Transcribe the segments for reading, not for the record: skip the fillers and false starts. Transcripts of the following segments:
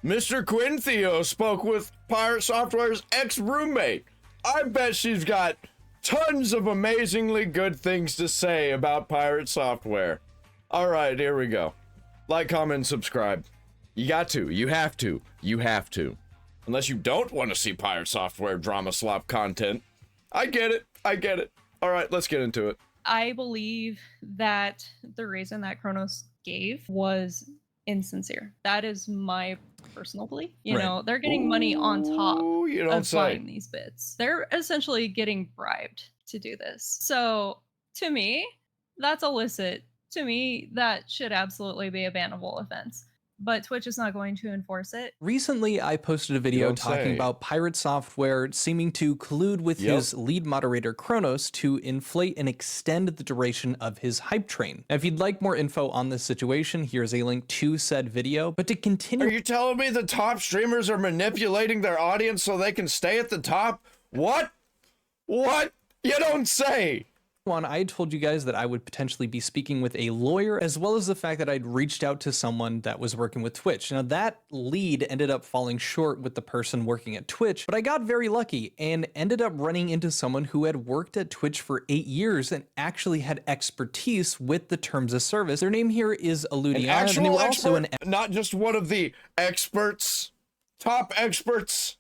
Mr. Quintheo spoke with Pirate Software's ex-roommate. I bet she's got tons of amazingly good things to say about Pirate Software. All right, here we go. Like, comment, and subscribe. You got to. You have to. You have to. Unless you don't want to see Pirate Software drama slop content. I get it. I get it. All right, let's get into it. I believe that the reason that Kronos gave was insincere. That is my personal belief. You know, they're getting money on top of buying these bits. They're essentially getting bribed to do this. So to me, that's illicit. To me, that should absolutely be a bannable offense. But Twitch is not going to enforce it. Recently, I posted a video talking about Pirate Software seeming to collude with his lead moderator Kronos to inflate and extend the duration of his hype train. Now, if you'd like more info on this situation, here's a link to said video. But to continue— Are you telling me the top streamers are manipulating their audience so they can stay at the top? What? What? You don't say! I had told you guys that I would potentially be speaking with a lawyer, as well as the fact that I'd reached out to someone that was working with Twitch. Now, that lead ended up falling short with the person working at Twitch, but I got very lucky and ended up running into someone who had worked at Twitch for 8 years and actually had expertise with the terms of service. Their name here is Aludiana, and they were also an— not just one of the experts, top experts.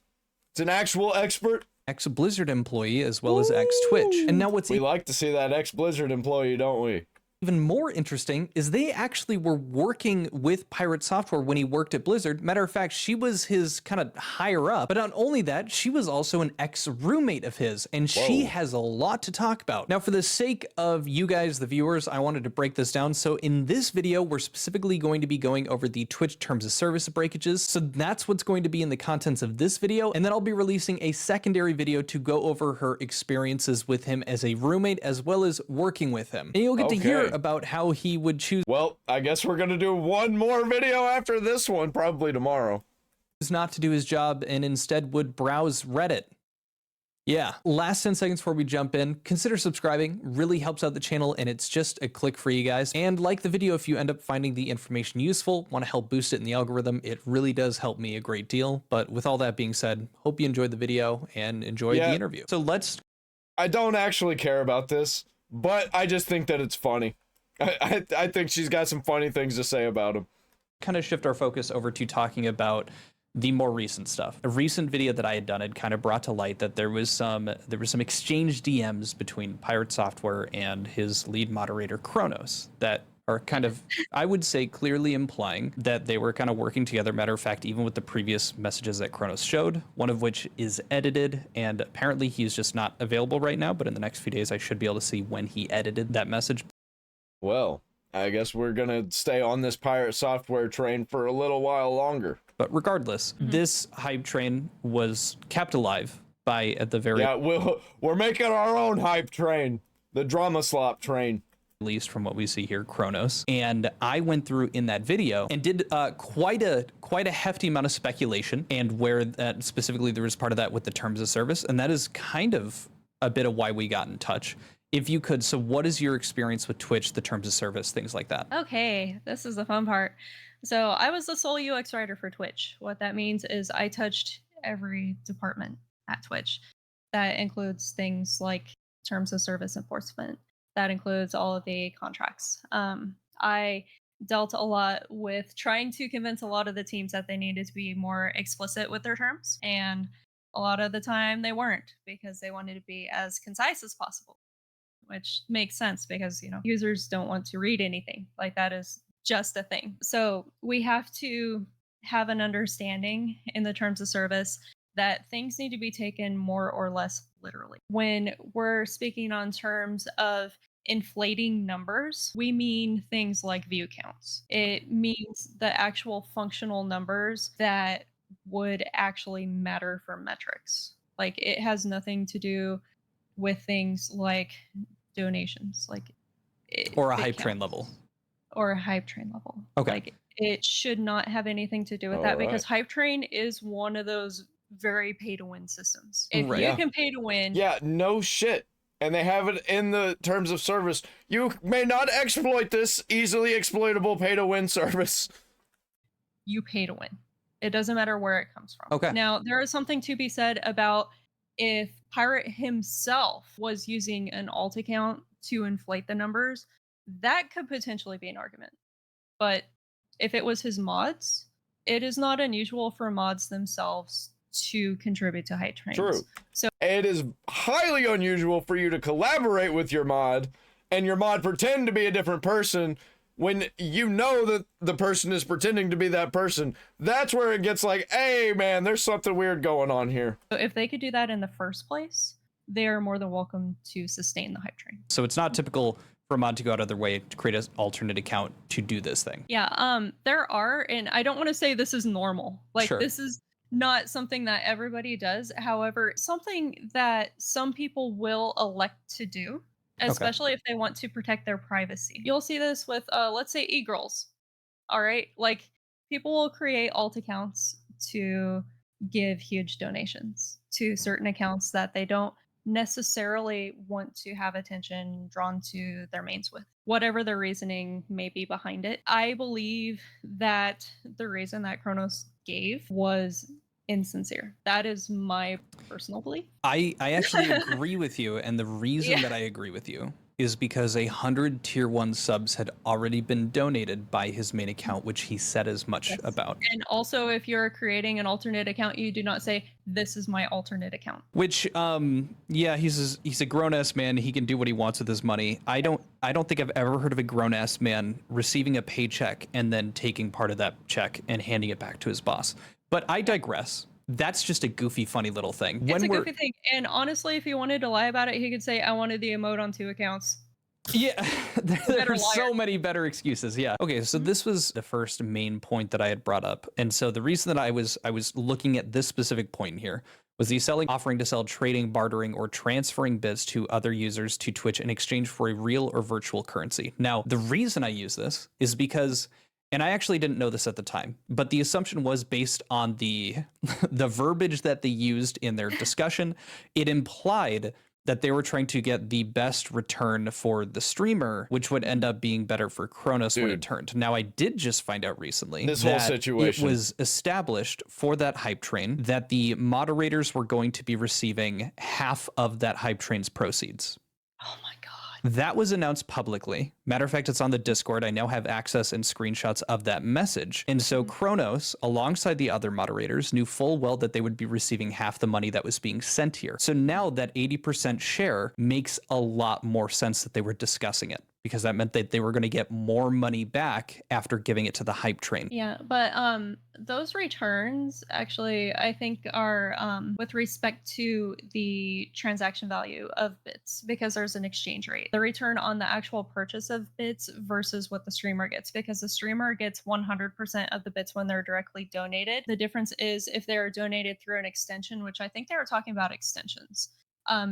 It's an actual expert. Ex-Blizzard employee as well as ex-Twitch. And now we like to see that ex-Blizzard employee, don't we? Even more interesting is they actually were working with Pirate Software when he worked at Blizzard. Matter of fact, she was his kind of higher up. But not only that, she was also an ex-roommate of his, and she has a lot to talk about. Now, for the sake of you guys, the viewers, I wanted to break this down. So in this video, we're specifically going to be going over the Twitch terms of service breakages. So that's what's going to be in the contents of this video. And then I'll be releasing a secondary video to go over her experiences with him as a roommate, as well as working with him. And you'll get to hear about how he would choose— well, I guess we're gonna do one more video after this one, probably tomorrow— not to do his job and instead would browse Reddit. Yeah, last 10 seconds before we jump in, consider subscribing. Really helps out the channel, and it's just a click for you guys. And like the video if you end up finding the information useful, want to help boost it in the algorithm. It really does help me a great deal. But with all that being said, hope you enjoyed the video and enjoyed the interview. So I don't actually care about this, but I just think that it's funny. I think she's got some funny things to say about him. Kind of shift our focus over to talking about the more recent stuff. A recent video that I had done had kind of brought to light that there was some exchange DMs between Pirate Software and his lead moderator Kronos that are kind of, I would say, clearly implying that they were kind of working together. Matter of fact, even with the previous messages that Kronos showed, one of which is edited, and apparently he's just not available right now, but in the next few days I should be able to see when he edited that message. Well, I guess we're gonna stay on this Pirate Software train for a little while longer. But regardless, this hype train was kept alive by, at the very— yeah, we're making our own hype train, the drama slop train. Least from what we see here, Kronos. And I went through in that video and did quite a hefty amount of speculation, and where that specifically there was part of that with the terms of service, and that is kind of a bit of why we got in touch. If you could, so what is your experience with Twitch, the terms of service, things like that? Okay, this is the fun part. So I was the sole UX writer for Twitch. What that means is I touched every department at Twitch. That includes things like terms of service enforcement. That includes all of the contracts. I dealt a lot with trying to convince a lot of the teams that they needed to be more explicit with their terms. And a lot of the time they weren't, because they wanted to be as concise as possible. Which makes sense because, you know, users don't want to read anything. Like, that is just a thing. So we have to have an understanding in the terms of service that things need to be taken more or less literally. When we're speaking on terms of inflating numbers, we mean things like view counts. It means the actual functional numbers that would actually matter for metrics. Like, it has nothing to do with things like donations, like or a hype train level. Or a hype train level. Okay. Like, it should not have anything to do with that, because hype train is one of those very pay to win systems. If you can pay to win. Yeah, no shit. And they have it in the terms of service. You may not exploit this easily exploitable pay to win service. You pay to win. It doesn't matter where it comes from. Okay. Now, there is something to be said about if Pirate himself was using an alt account to inflate the numbers, that could potentially be an argument. But if it was his mods, it is not unusual for mods themselves to contribute to hype trains. True. So it is highly unusual for you to collaborate with your mod and your mod pretend to be a different person when you know that the person is pretending to be that person. That's where it gets like, hey man, there's something weird going on here. if they could do that in the first place, they are more than welcome to sustain the hype train. So it's not typical for a mod to go out of their way to create an alternate account to do this thing. Yeah, there are, and I don't want to say this is normal. Like, Sure. this is not something that everybody does. However, something that some people will elect to do, especially if they want to protect their privacy. You'll see this with, let's say, e-girls. All right, like, people will create alt accounts to give huge donations to certain accounts that they don't necessarily want to have attention drawn to their mains with, whatever their reasoning may be behind it. I believe that the reason that Kronos gave was insincere. That is my personal belief. I actually agree with you, and the reason that I agree with you is because 100 tier 1 subs had already been donated by his main account, which he said as much about. And also, if you're creating an alternate account, you do not say, this is my alternate account. Which, yeah, he's a grown-ass man. He can do what he wants with his money. I don't think I've ever heard of a grown-ass man receiving a paycheck and then taking part of that check and handing it back to his boss. But I digress. That's just a goofy, funny little thing. It's a goofy thing. And honestly, if he wanted to lie about it, he could say, I wanted the emote on 2 accounts. Yeah, there are so many better excuses. Yeah. Okay, so this was the first main point that I had brought up. And so the reason that I was looking at this specific point here was the offering to sell, trading, bartering, or transferring bits to other users to Twitch in exchange for a real or virtual currency. Now, the reason I use this is because, and I actually didn't know this at the time, but the assumption was based on the verbiage that they used in their discussion. It implied that they were trying to get the best return for the streamer, which would end up being better for Kronos when it turned. Now, I did just find out recently this whole situation, it was established for that hype train that the moderators were going to be receiving half of that hype train's proceeds. Oh my God. That was announced publicly. Matter of fact, it's on the Discord. I now have access and screenshots of that message. And so Kronos, alongside the other moderators, knew full well that they would be receiving half the money that was being sent here. So now that 80% share makes a lot more sense that they were discussing it, because that meant that they were going to get more money back after giving it to the hype train. Yeah, but those returns actually, I think, are with respect to the transaction value of bits, because there's an exchange rate. The return on the actual purchase of bits versus what the streamer gets, because the streamer gets 100% of the bits when they're directly donated. The difference is if they're donated through an extension, which I think they were talking about extensions.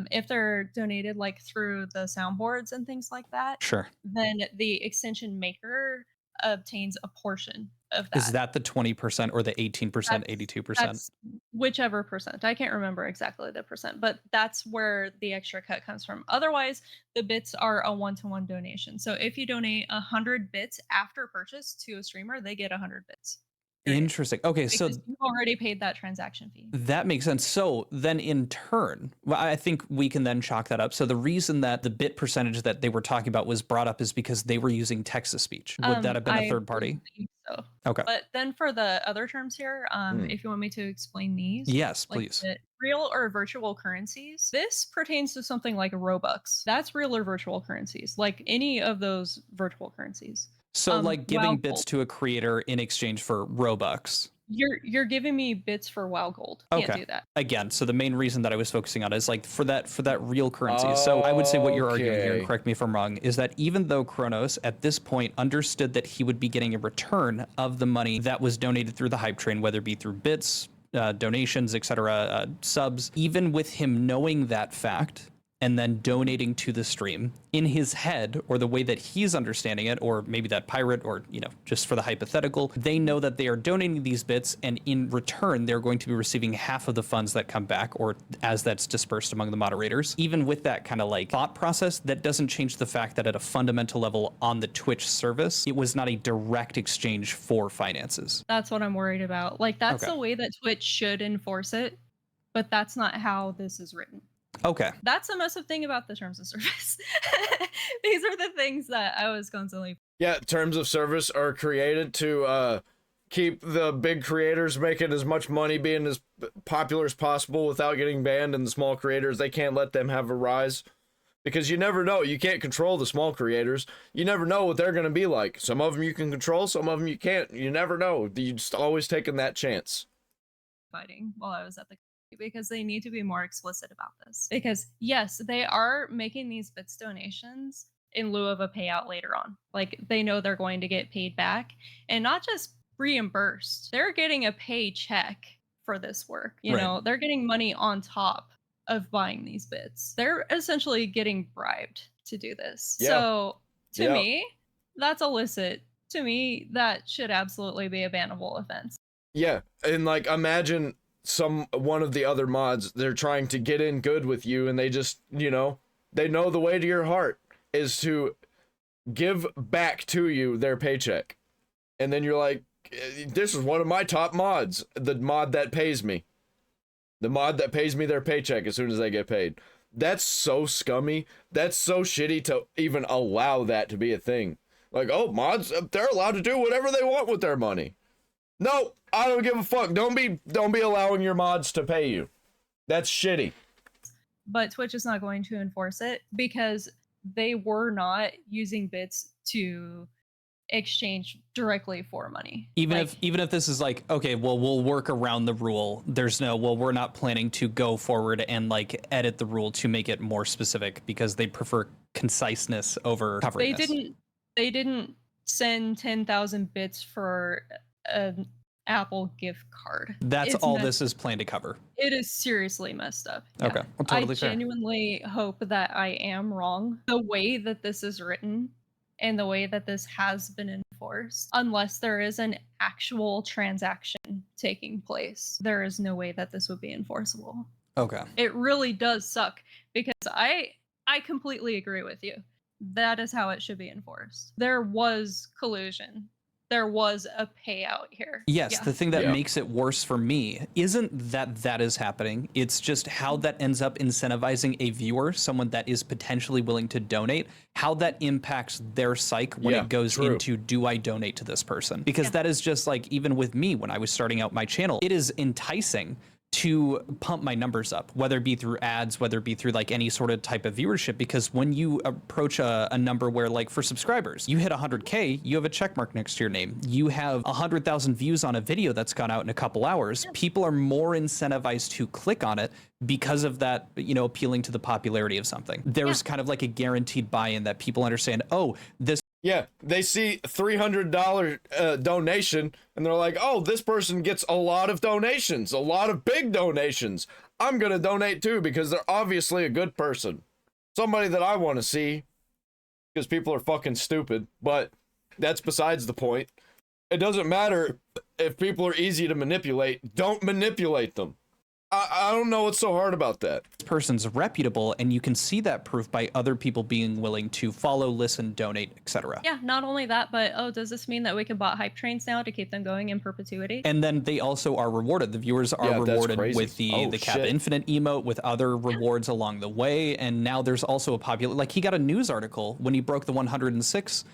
If they're donated like through the soundboards and things like that, sure, then the extension maker obtains a portion of that. Is that the 20% or the 18%, 82%? That's whichever percent. I can't remember exactly the percent, but that's where the extra cut comes from. Otherwise, the bits are a one-to-one donation. So if you donate 100 bits after purchase to a streamer, they get 100 bits. Interesting. Okay, because so you already paid that transaction fee. That makes sense. So then in turn, well, I think we can then chalk that up. So the reason that the bit percentage that they were talking about was brought up is because they were using text-to-speech. Would that have been a third party? So. Okay. But then for the other terms here, if you want me to explain these. Yes, like please. Real or virtual currencies. This pertains to something like Robux. That's real or virtual currencies, like any of those virtual currencies. So like giving bits to a creator in exchange for Robux. You're giving me bits for WoW Gold. Can't do that. Again, so the main reason that I was focusing on is like for that real currency. So I would say what you're arguing here, and correct me if I'm wrong, is that even though Kronos at this point understood that he would be getting a return of the money that was donated through the hype train, whether it be through bits, donations, etc., subs, even with him knowing that fact, and then donating to the stream. In his head, or the way that he's understanding it, or maybe that pirate, or, you know, just for the hypothetical, they know that they are donating these bits, and in return, they're going to be receiving half of the funds that come back, or as that's dispersed among the moderators. Even with that kind of like thought process, that doesn't change the fact that at a fundamental level on the Twitch service, it was not a direct exchange for finances. That's what I'm worried about. Like, that's Okay. the way that Twitch should enforce it, but that's not how this is written. Okay. That's the massive thing about the terms of service. These are the things that I was constantly. Yeah, terms of service are created to keep the big creators making as much money, being as popular as possible without getting banned, and the small creators, they can't let them have a rise. Because you never know. You can't control the small creators. You never know what they're going to be like. Some of them you can control, some of them you can't. You never know. You just always taking that chance. Fighting while I was at the because they need to be more explicit about this. Because yes, they are making these bits donations in lieu of a payout later on. Like, they know they're going to get paid back, and not just reimbursed. They're getting a paycheck for this work. You Right. know, they're getting money on top of buying these bits. They're essentially getting bribed to do this. Yeah. So to Yeah. me, that's illicit. To me, that should absolutely be a bannable offense. Yeah, and like, imagine one of the other mods, they're trying to get in good with you, and they just, you know, they know the way to your heart is to give back to you their paycheck. And then you're like, this is one of my top mods, the mod that pays me. The mod that pays me their paycheck as soon as they get paid. That's so scummy. That's so shitty to even allow that to be a thing. Like, oh, mods, they're allowed to do whatever they want with their money. No, I don't give a fuck. Don't be allowing your mods to pay you. That's shitty. But Twitch is not going to enforce it because they were not using bits to exchange directly for money. Even if this is like, okay, well, we'll work around the rule. There's no, well, we're not planning to go forward and like edit the rule to make it more specific because they prefer conciseness over coveringness. They didn't send 10,000 bits for an Apple gift card. That's all this is planned to cover. It is seriously messed up. Okay, well, totally fair. I genuinely hope that I am wrong. The way that this is written and the way that this has been enforced, unless there is an actual transaction taking place, there is no way that this would be enforceable. Okay. It really does suck because I completely agree with you. That is how it should be enforced. There was collusion. There was a payout here. Yes, Yeah. the thing that makes it worse for me isn't that is happening. It's just how that ends up incentivizing a viewer, someone that is potentially willing to donate, how that impacts their psyche when it goes into, do I donate to this person? Because that is just like, even with me when I was starting out my channel, it is enticing to pump my numbers up, whether it be through ads, whether it be through like any sort of type of viewership, because when you approach a number where, like, for subscribers, you hit 100K, you have a check mark next to your name. You have 100,000 views on a video that's gone out in a couple hours. People are more incentivized to click on it because of that, you know, appealing to the popularity of something. There's kind of like a guaranteed buy-in that people understand, oh, this. Yeah, they see $300 donation, and they're like, oh, this person gets a lot of donations, a lot of big donations. I'm going to donate too because they're obviously a good person. Somebody that I want to see, because people are fucking stupid, but that's besides the point. It doesn't matter if people are easy to manipulate. Don't manipulate them. I don't know what's so hard about that. This person's reputable, and you can see that proof by other people being willing to follow, listen, donate, etc. Yeah, not only that, but oh, does this mean that we can bot hype trains now to keep them going in perpetuity? And then they also are rewarded. The viewers are rewarded with the Cap Infinite emote, with other rewards along the way. And now there's also a popular, like, he got a news article when he broke the 106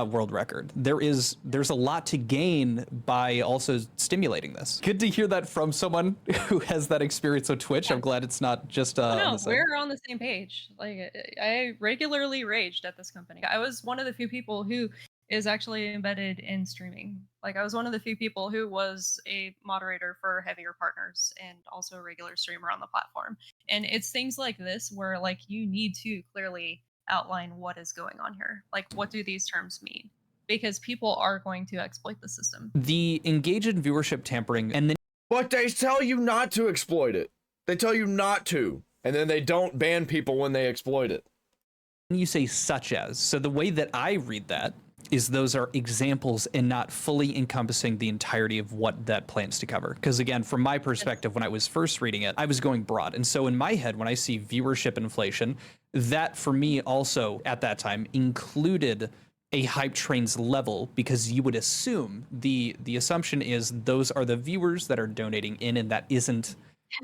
world record. There's a lot to gain by also stimulating this. Good to hear that from someone who has that experience on Twitch. I'm glad it's not just no, we're on the same page. Like, I regularly raged at this company. I was one of the few people who is actually embedded in streaming. Like, I was one of the few people who was a moderator for heavier partners and also a regular streamer on the platform. And it's things like this where, like, you need to clearly outline what is going on here. Like, what do these terms mean? Because people are going to exploit the system. The engage in viewership tampering, and then but they tell you not to exploit it. They tell you not to. and then they don't ban people when they exploit it. You say such as. So the way that I read that is those are examples and not fully encompassing the entirety of what that plans to cover. Because again, from my perspective, when I was first reading it, I was going broad. And so in my head, when I see viewership inflation, that for me also at that time included a hype train's level, because you would assume the assumption is those are the viewers that are donating in, and that isn't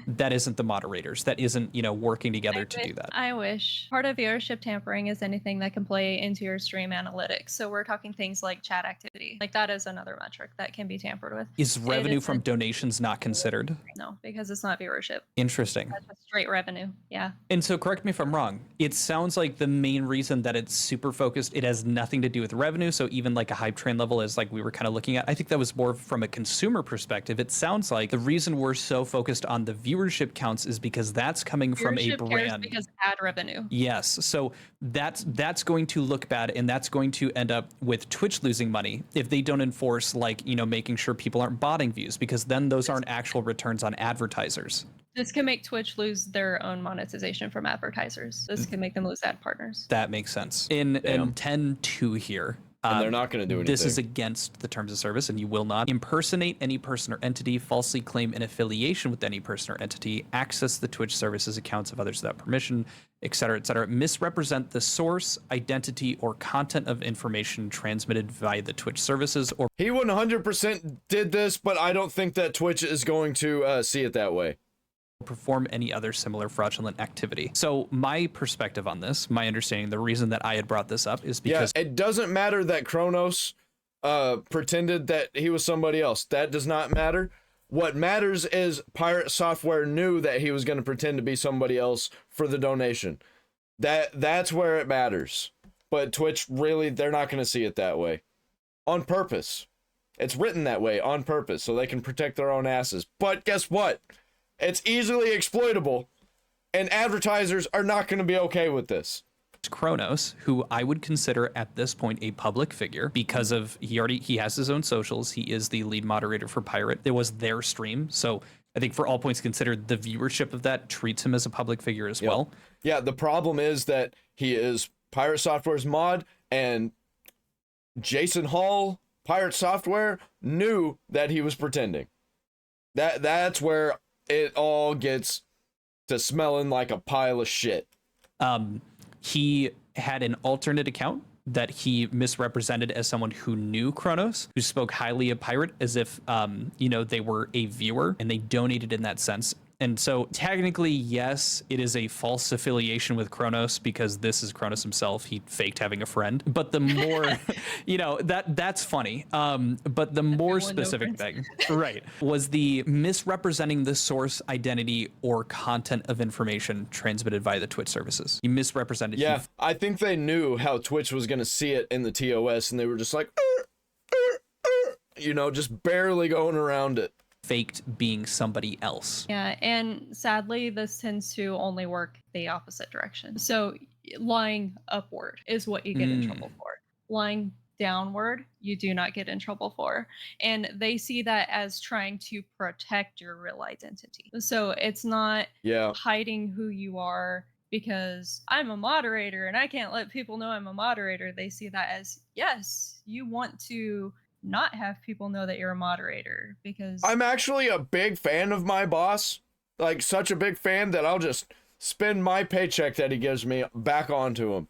the moderators, that isn't, you know, working together to do that. I wish. Part of viewership tampering is anything that can play into your stream analytics. So we're talking things like chat activity. Like that is another metric that can be tampered with. Is revenue from donations not considered? No, because it's not viewership. Interesting. That's just straight revenue. Yeah. And so correct me if I'm wrong. It sounds like the main reason that it's super focused, it has nothing to do with revenue. So even like a hype train level is like we were kind of looking at, I think that was more from a consumer perspective. It sounds like the reason we're so focused on the viewership counts is because that's coming from a brand. Because ad revenue. Yes, so that's going to look bad, and that's going to end up with Twitch losing money if they don't enforce, like, you know, making sure people aren't botting views, because then those aren't actual returns on advertisers. This can make Twitch lose their own monetization from advertisers. This can make them lose ad partners. That makes sense. In 10.2 here. And they're not going to do anything. This is against the terms of service, and you will not impersonate any person or entity, falsely claim an affiliation with any person or entity, access the Twitch services accounts of others without permission, etc., etc., misrepresent the source, identity, or content of information transmitted via the Twitch services. Or he 100% did this, but I don't think that Twitch is going to see it that way. Perform any other similar fraudulent activity. So my perspective on this, my understanding, the reason that I had brought this up is because it doesn't matter that Kronos pretended that he was somebody else. That does not matter. What matters is Pirate Software knew that he was going to pretend to be somebody else for the donation. That's where it matters. But Twitch, really, they're not going to see it that way. On purpose. It's written that way on purpose so they can protect their own asses. But guess what? It's easily exploitable, and advertisers are not going to be okay with this. Kronos, who I would consider at this point a public figure because of he has his own socials. He is the lead moderator for Pirate. It was their stream, so I think for all points considered, the viewership of that treats him as a public figure as well. Yeah, the problem is that he is Pirate Software's mod, and Jason Hall, Pirate Software, knew that he was pretending. That's where it all gets to smelling like a pile of shit. He had an alternate account that he misrepresented as someone who knew Kronos, who spoke highly of Pirate as if, you know, they were a viewer and they donated in that sense. And so technically, yes, it is a false affiliation with Kronos because this is Kronos himself. He faked having a friend. But the more, you know, that's funny. But the more specific thing, right, was the misrepresenting the source, identity, or content of information transmitted via the Twitch services. He misrepresented. Yeah, I think they knew how Twitch was going to see it in the TOS, and they were just like, you know, just barely going around it. Faked being somebody else. Yeah, and sadly, this tends to only work the opposite direction. So lying upward is what you get in trouble for. Lying downward, you do not get in trouble for. And they see that as trying to protect your real identity. So it's not hiding who you are because I'm a moderator and I can't let people know I'm a moderator. They see that as, yes, you want to not have people know that you're a moderator because I'm actually a big fan of my boss, like such a big fan that I'll just spend my paycheck that he gives me back onto him.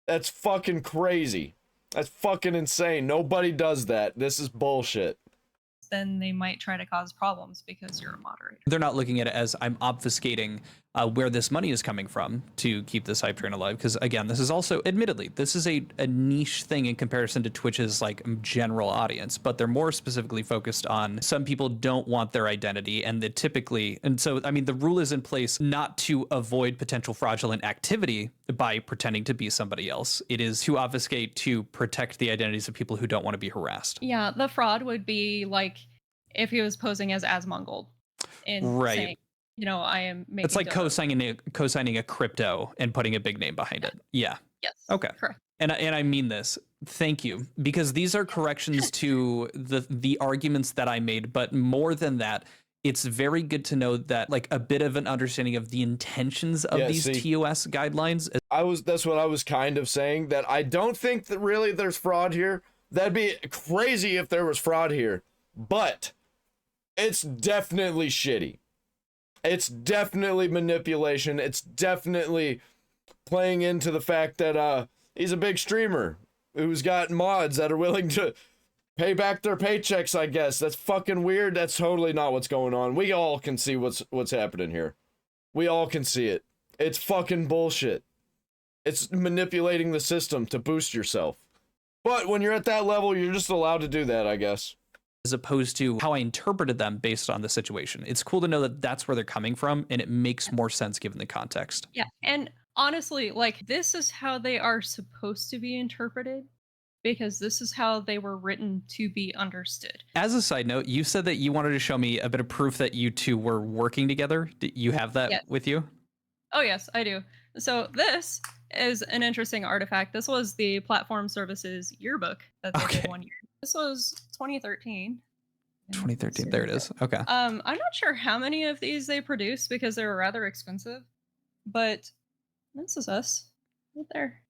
That's fucking crazy. That's fucking insane. Nobody does that. This is bullshit. Then they might try to cause problems because you're a moderator. They're not looking at it as I'm obfuscating where this money is coming from to keep this hype train alive. Because again, this is also, admittedly, this is a niche thing in comparison to Twitch's like general audience, but they're more specifically focused on some people don't want their identity and they typically, and so, I mean, the rule is in place not to avoid potential fraudulent activity by pretending to be somebody else. It is to obfuscate to protect the identities of people who don't want to be harassed. Yeah, the fraud would be like if he was posing as Asmongold and saying, you know, I am making it's like co-signing a crypto and putting a big name behind it. Yeah. Yes. Okay. Correct. And I mean this. Thank you, because these are corrections to the arguments that I made, but more than that, it's very good to know that like a bit of an understanding of the intentions of these TOS guidelines. That's what I was kind of saying, that I don't think that really there's fraud here. That'd be crazy if there was fraud here, but it's definitely shitty. It's definitely manipulation. It's definitely playing into the fact that he's a big streamer who's got mods that are willing to pay back their paychecks, I guess. That's fucking weird. That's totally not what's going on. We all can see what's happening here. We all can see it. It's fucking bullshit. It's manipulating the system to boost yourself. But when you're at that level, you're just allowed to do that, I guess. As opposed to how I interpreted them based on the situation. It's cool to know that that's where they're coming from, and it makes more sense given the context. Yeah, and honestly, like, this is how they are supposed to be interpreted, because this is how they were written to be understood. As a side note, you said that you wanted to show me a bit of proof that you two were working together. Do you have that with you? Oh, yes, I do. So this is an interesting artifact. This was the Platform Services yearbook that they did one year. This was 2013. 2013, there it is. Okay. I'm not sure how many of these they produced because they were rather expensive, but this is us right there.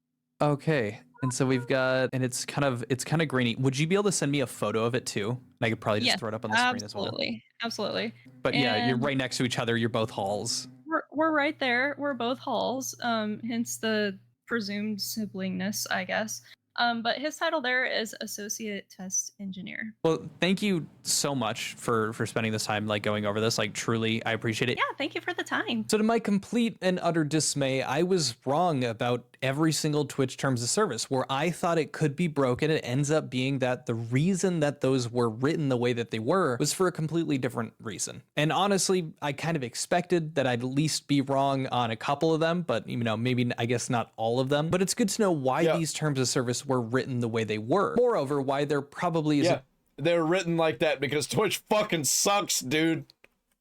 Okay, and so we've got, and it's kind of grainy. Would you be able to send me a photo of it too? I could probably just throw it up on the screen as well. Absolutely. But yeah, you're right next to each other. You're both halls. We're right there. We're both halls. Hence the presumed siblingness, I guess. But his title there is Associate Test Engineer. Well, thank you so much for spending this time like going over this. Like truly, I appreciate it. Yeah, thank you for the time. So to my complete and utter dismay, I was wrong about every single Twitch terms of service. Where I thought it could be broken, it ends up being that the reason that those were written the way that they were was for a completely different reason. And honestly, I kind of expected that I'd at least be wrong on a couple of them, but you know, maybe I guess not all of them. But it's good to know why these terms of service were written the way they were. Moreover, why there probably is they're written like that because Twitch fucking sucks, dude.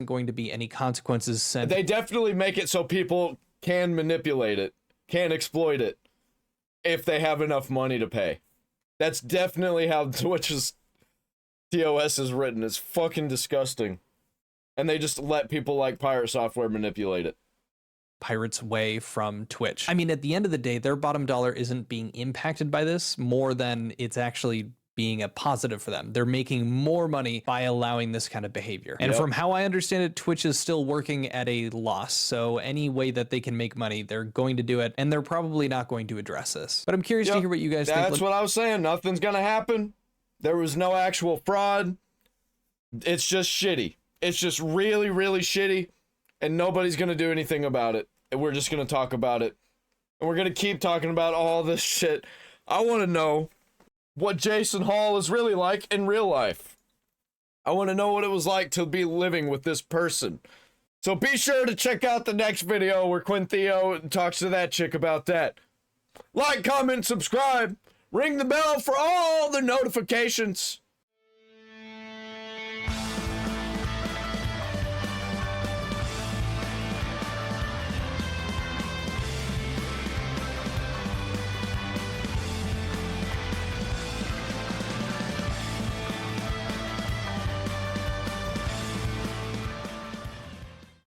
Going to be any consequences sent. They definitely make it so people can manipulate it, can exploit it, if they have enough money to pay. That's definitely how Twitch's TOS is written. It's fucking disgusting. And they just let people like Pirate Software manipulate it. Pirates away from Twitch. I mean, at the end of the day, their bottom dollar isn't being impacted by this more than it's actually being a positive for them. They're making more money by allowing this kind of behavior. And from how I understand it, Twitch is still working at a loss. So any way that they can make money, they're going to do it. And they're probably not going to address this. But I'm curious to hear what you guys think. That's what I was saying. Nothing's going to happen. There was no actual fraud. It's just shitty. It's just really, really shitty. And nobody's going to do anything about it. And we're just going to talk about it. And we're going to keep talking about all this shit. I want to know what Jason Hall is really like in real life. I want to know what it was like to be living with this person. So be sure to check out the next video where Quintheo talks to that chick about that. Like, comment, subscribe, ring the bell for all the notifications.